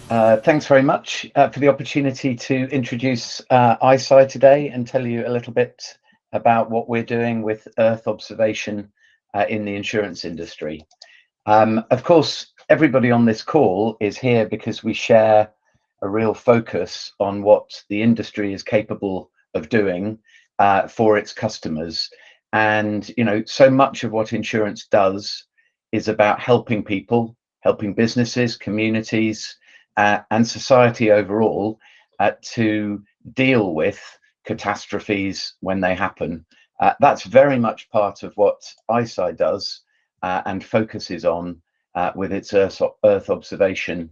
Thanks very much for the opportunity to introduce ICEYE today and tell you a little bit about what we're doing with Earth observation in the insurance industry. Of course, everybody on this call is here because we share a real focus on what the industry is capable of doing for its customers. And, so much of what insurance does is about helping people, helping businesses, communities, and society overall to deal with catastrophes when they happen. That's very much part of what ICEYE does and focuses on with its Earth observation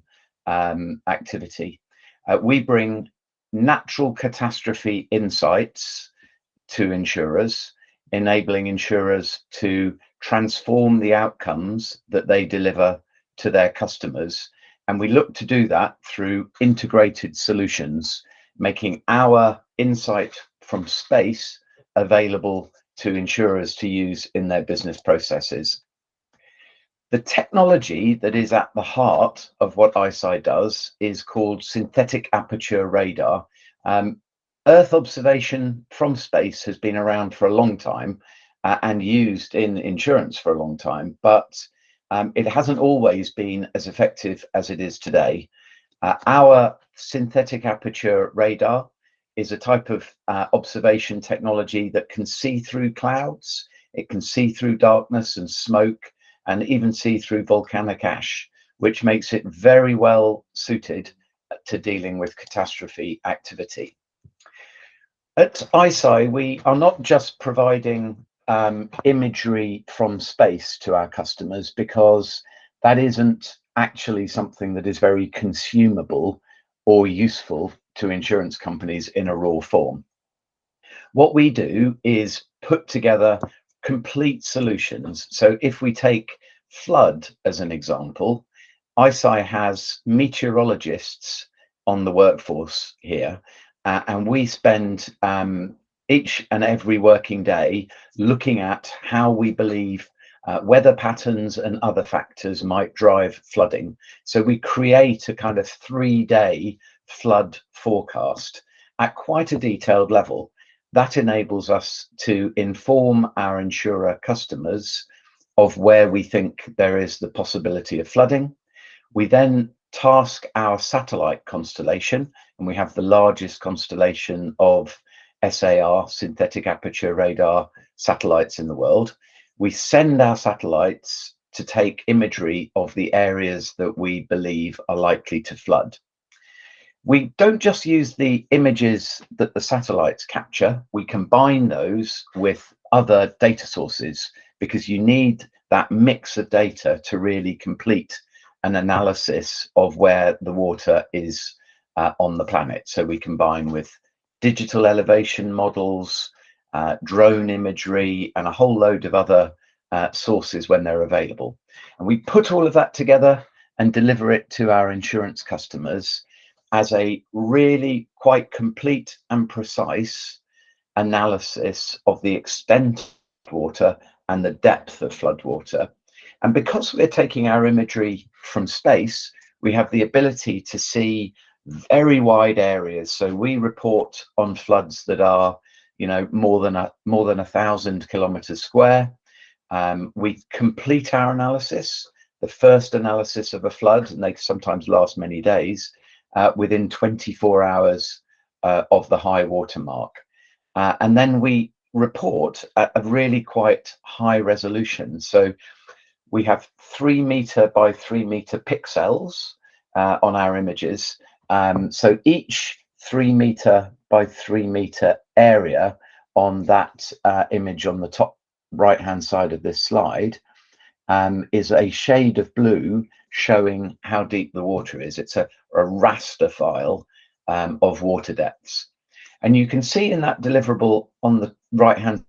activity. We bring natural catastrophe insights to insurers, enabling insurers to transform the outcomes that they deliver to their customers. And we look to do that through integrated solutions, making our insight from space available to insurers to use in their business processes. The technology that is at the heart of what ICEYE does is called synthetic aperture radar. Earth observation from space has been around for a long time and used in insurance for a long time, but it hasn't always been as effective as it is today. Our synthetic aperture radar is a type of observation technology that can see through clouds, it can see through darkness and smoke, and even see through volcanic ash, which makes it very well suited to dealing with catastrophe activity. At ICEYE, we are not just providing imagery from space to our customers, because that isn't actually something that is very consumable or useful to insurance companies in a raw form. What we do is put together complete solutions. So if we take flood as an example, ICEYE has meteorologists on the workforce here, and we spend each and every working day looking at how we believe weather patterns and other factors might drive flooding. So we create a kind of 3-day flood forecast at quite a detailed level. That enables us to inform our insurer customers of where we think there is the possibility of flooding. We then task our satellite constellation, and we have the largest constellation of SAR, synthetic aperture radar satellites in the world. We send our satellites to take imagery of the areas that we believe are likely to flood. We don't just use the images that the satellites capture, we combine those with other data sources, because you need that mix of data to really complete an analysis of where the water is on the planet. So we combine with digital elevation models, drone imagery, and a whole load of other sources when they're available. And we put all of that together and deliver it to our insurance customers as a really quite complete and precise analysis of the extent of water and the depth of floodwater. And because we're taking our imagery from space, we have the ability to see very wide areas. So we report on floods that are, more than 1,000 kilometers square. We complete our analysis, the first analysis of a flood, and they sometimes last many days, within 24 hours of the high water mark. And then we report at a really quite high resolution. So we have 3-meter by 3-meter pixels on our images. So each 3-meter by 3-meter area on that image on the top right-hand side of this slide is a shade of blue showing how deep the water is. It's a raster file of water depths. And you can see in that deliverable on the right-hand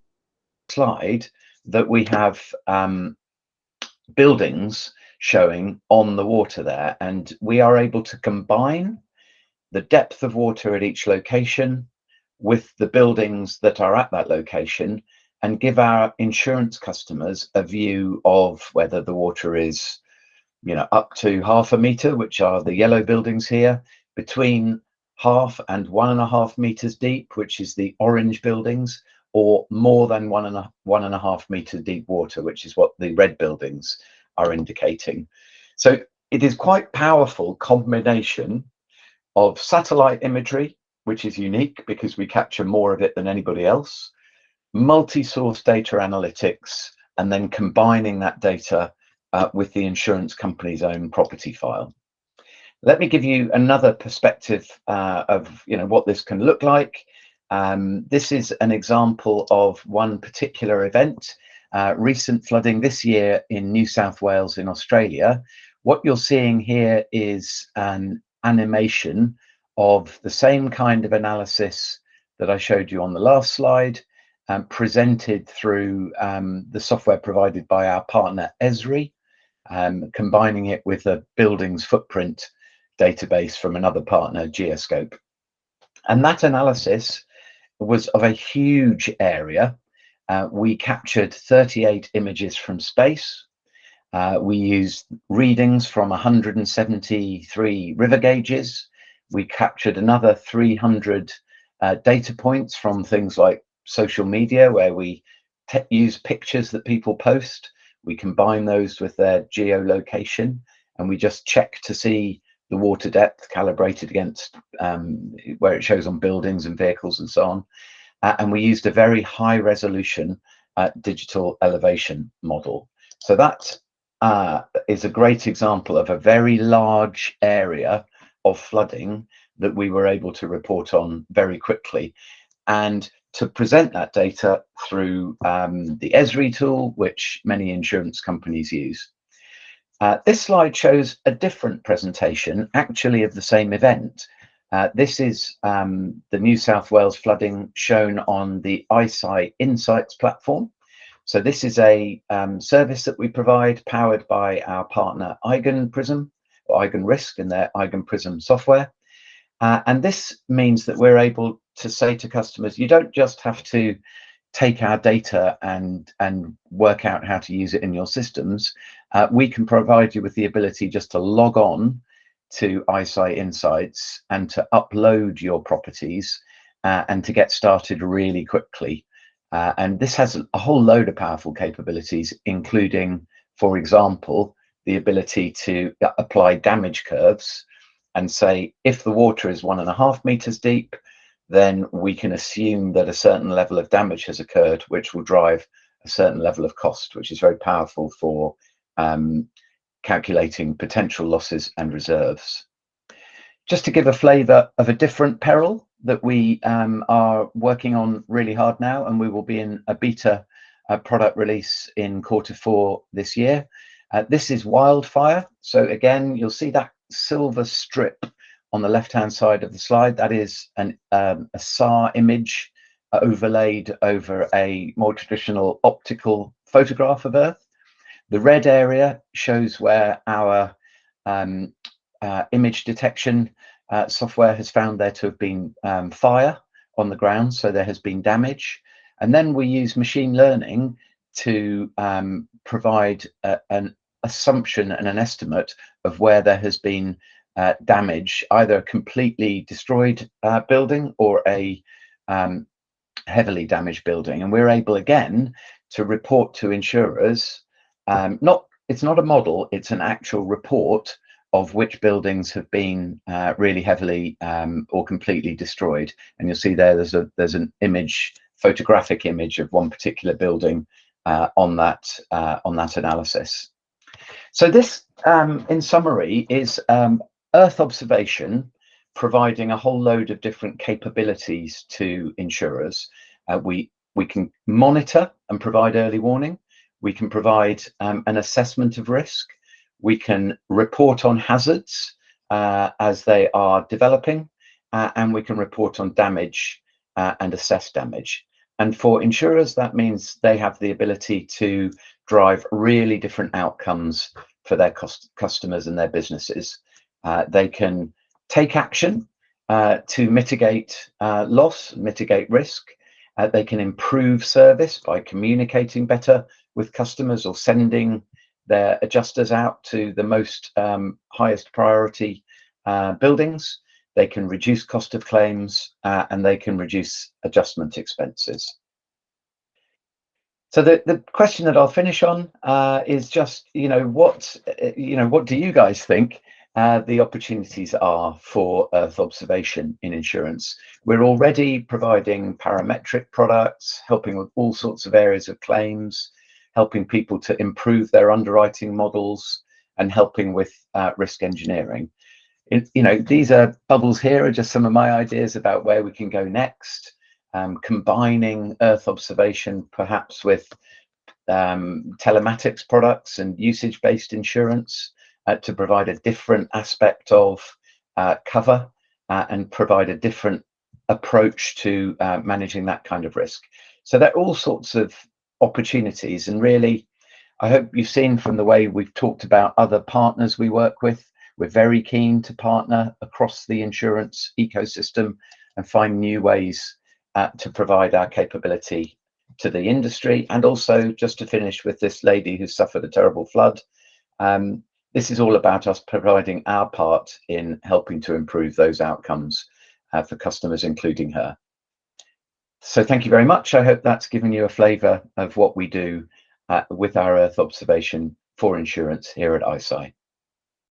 slide that we have buildings showing on the water there. And we are able to combine the depth of water at each location with the buildings that are at that location and give our insurance customers a view of whether the water is up to 0.5 meter, which are the yellow buildings here, between 0.5 and 1.5 meters deep, which is the orange buildings, or more than 1.5 meter deep water, which is what the red buildings are indicating. So it is quite powerful combination of satellite imagery, which is unique because we capture more of it than anybody else, multi-source data analytics, and then combining that data with the insurance company's own property file. Let me give you another perspective of what this can look like. This is an example of one particular event, recent flooding this year in New South Wales in Australia. What you're seeing here is an animation of the same kind of analysis that I showed you on the last slide, presented through the software provided by our partner ICEYE, combining it with a building's footprint database from another partner, Geoscope. And that analysis was of a huge area. We captured 38 images from space. We used readings from 173 river gauges. We captured another 300 data points from things like social media, where we use pictures that people post. We combine those with their geolocation, and we just check to see the water depth calibrated against where it shows on buildings and vehicles and so on. And we used a very high resolution digital elevation model. So that is a great example of a very large area of flooding that we were able to report on very quickly, and to present that data through the ICEYE tool, which many insurance companies use. This slide shows a different presentation, actually, of the same event. This is the New South Wales flooding shown on the ICEYE Insights platform. So this is a service that we provide, powered by our partner Eigenprism, or Eigenrisk, in their Eigenprism software. And this means that we're able to say to customers, you don't just have to take our data and work out how to use it in your systems. We can provide you with the ability just to log on to ICEYE Insights and to upload your properties and to get started really quickly. And this has a whole load of powerful capabilities, including, for example, the ability to apply damage curves and say, if the water is 1.5 meters deep, then we can assume that a certain level of damage has occurred, which will drive a certain level of cost, which is very powerful for calculating potential losses and reserves. Just to give a flavour of a different peril that we are working on really hard now, and we will be in a beta product release in Q4 this year. This is wildfire. So again, you'll see that silver strip on the left-hand side of the slide. That is a SAR image overlaid over a more traditional optical photograph of Earth. The red area shows where our image detection software has found there to have been fire on the ground, so there has been damage. And then we use machine learning to provide an assumption and an estimate of where there has been damage, either a completely destroyed building or a heavily damaged building. And we're able again to report to insurers, it's not a model, it's an actual report of which buildings have been really heavily or completely destroyed. And you'll see there's an image, photographic image of one particular building on that analysis. So this, in summary, is Earth observation, providing a whole load of different capabilities to insurers. We can monitor and provide early warning. We can provide an assessment of risk. We can report on hazards as they are developing, and we can report on damage and assess damage. And for insurers, that means they have the ability to drive really different outcomes for their customers and their businesses. They can take action to mitigate loss, mitigate risk. They can improve service by communicating better with customers or sending their adjusters out to the most highest priority buildings. They can reduce cost of claims and they can reduce adjustment expenses. So the question that I'll finish on is just, what do you guys think the opportunities are for Earth observation in insurance? We're already providing parametric products, helping with all sorts of areas of claims, helping people to improve their underwriting models, and helping with risk engineering. These are bubbles here are just some of my ideas about where we can go next. Combining Earth observation perhaps with telematics products and usage-based insurance to provide a different aspect of cover and provide a different approach to managing that kind of risk. So there are all sorts of opportunities, and really, I hope you've seen from the way we've talked about other partners we work with, we're very keen to partner across the insurance ecosystem and find new ways to provide our capability to the industry. And also, just to finish with this lady who suffered a terrible flood, this is all about us providing our part in helping to improve those outcomes for customers, including her. So thank you very much. I hope that's given you a flavour of what we do with our Earth observation for insurance here at ICEYE.